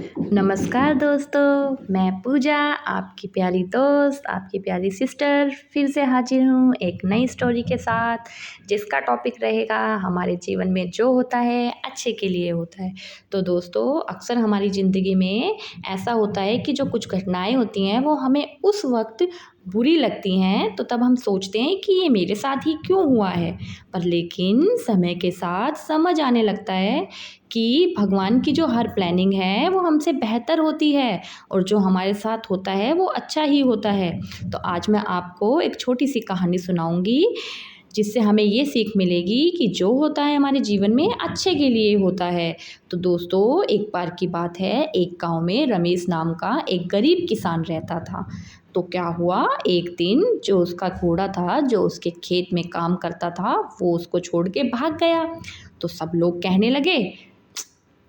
नमस्कार दोस्तों, मैं पूजा आपकी प्यारी दोस्त, आपकी प्यारी सिस्टर फिर से हाजिर हूँ एक नई स्टोरी के साथ, जिसका टॉपिक रहेगा हमारे जीवन में जो होता है अच्छे के लिए होता है। तो दोस्तों, अक्सर हमारी ज़िंदगी में ऐसा होता है कि जो कुछ घटनाएं होती हैं वो हमें उस वक्त बुरी लगती हैं, तो तब हम सोचते हैं कि ये मेरे साथ ही क्यों हुआ है। पर लेकिन समय के साथ समझ आने लगता है कि भगवान की जो हर प्लानिंग है वो हमसे बेहतर होती है और जो हमारे साथ होता है वो अच्छा ही होता है। तो आज मैं आपको एक छोटी सी कहानी सुनाऊंगी, जिससे हमें ये सीख मिलेगी कि जो होता है हमारे जीवन में अच्छे के लिए होता है। तो दोस्तों, एक बार की बात है, एक गांव में रमेश नाम का एक गरीब किसान रहता था। तो क्या हुआ, एक दिन जो उसका घोड़ा था जो उसके खेत में काम करता था वो उसको छोड़ के भाग गया। तो सब लोग कहने लगे,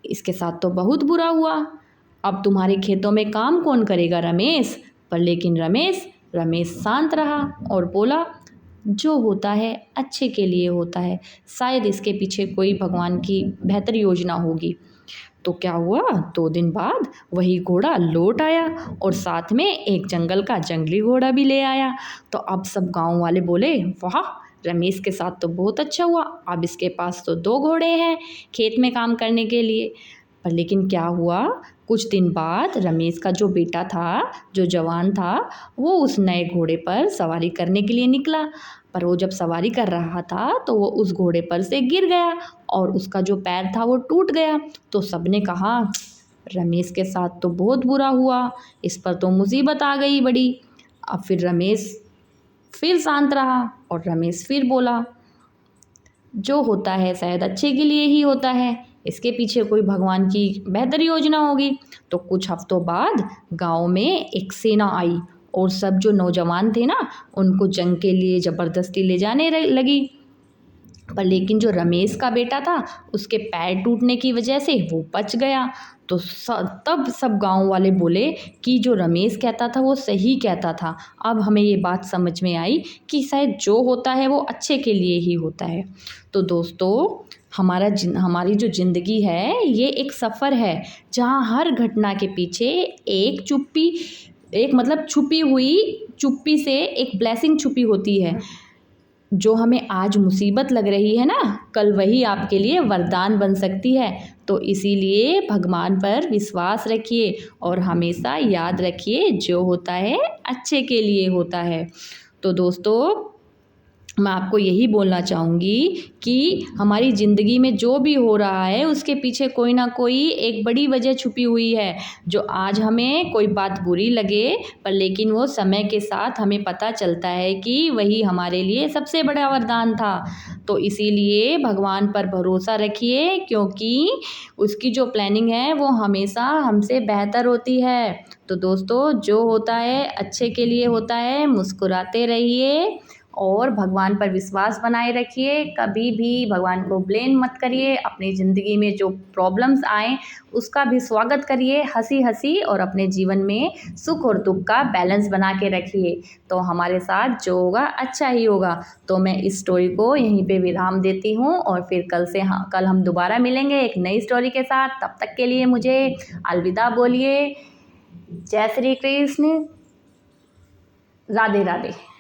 इसके साथ तो बहुत बुरा हुआ, अब तुम्हारे खेतों में काम कौन करेगा रमेश। पर लेकिन रमेश शांत रहा और बोला, जो होता है अच्छे के लिए होता है, शायद इसके पीछे कोई भगवान की बेहतर योजना होगी। तो क्या हुआ, 2 दिन बाद वही घोड़ा लौट आया और साथ में एक जंगल का जंगली घोड़ा भी ले आया। तो अब सब गांव वाले बोले, वाह, रमेश के साथ तो बहुत अच्छा हुआ, अब इसके पास तो 2 घोड़े हैं खेत में काम करने के लिए। पर लेकिन क्या हुआ, कुछ दिन बाद रमेश का जो बेटा था, जो जवान था, वो उस नए घोड़े पर सवारी करने के लिए निकला। पर वो जब सवारी कर रहा था तो वो उस घोड़े पर से गिर गया और उसका जो पैर था वो टूट गया। तो सबने कहा, रमेश के साथ तो बहुत बुरा हुआ, इस पर तो मुसीबत आ गई बड़ी। अब फिर रमेश फिर शांत रहा और रमेश फिर बोला, जो होता है शायद अच्छे के लिए ही होता है, इसके पीछे कोई भगवान की बेहतर योजना होगी। तो कुछ हफ्तों बाद गांव में एक सेना आई और सब जो नौजवान थे ना, उनको जंग के लिए ज़बरदस्ती ले जाने लगी। पर लेकिन जो रमेश का बेटा था, उसके पैर टूटने की वजह से वो बच गया। तो तब सब गांव वाले बोले कि जो रमेश कहता था वो सही कहता था। अब हमें ये बात समझ में आई कि शायद जो होता है वो अच्छे के लिए ही होता है। तो दोस्तों, हमारी जो ज़िंदगी है ये एक सफ़र है, जहाँ हर घटना के पीछे छुपी हुई चुप्पी से एक ब्लेसिंग छुपी होती है। जो हमें आज मुसीबत लग रही है ना, कल वही आपके लिए वरदान बन सकती है। तो इसीलिए भगवान पर विश्वास रखिए और हमेशा याद रखिए, जो होता है अच्छे के लिए होता है। तो दोस्तों, मैं आपको यही बोलना चाहूँगी कि हमारी ज़िंदगी में जो भी हो रहा है उसके पीछे कोई ना कोई एक बड़ी वजह छुपी हुई है। जो आज हमें कोई बात बुरी लगे, पर लेकिन वो समय के साथ हमें पता चलता है कि वही हमारे लिए सबसे बड़ा वरदान था। तो इसीलिए भगवान पर भरोसा रखिए, क्योंकि उसकी जो प्लानिंग है वो हमेशा हमसे बेहतर होती है। तो दोस्तों, जो होता है अच्छे के लिए होता है। मुस्कुराते रहिए और भगवान पर विश्वास बनाए रखिए। कभी भी भगवान को ब्लेम मत करिए। अपनी ज़िंदगी में जो प्रॉब्लम्स आएँ उसका भी स्वागत करिए हंसी हंसी, और अपने जीवन में सुख और दुख का बैलेंस बना के रखिए। तो हमारे साथ जो होगा अच्छा ही होगा। तो मैं इस स्टोरी को यहीं पे विराम देती हूँ और फिर कल हम दोबारा मिलेंगे एक नई स्टोरी के साथ। तब तक के लिए मुझे अलविदा बोलिए। जय श्री कृष्ण, राधे राधे।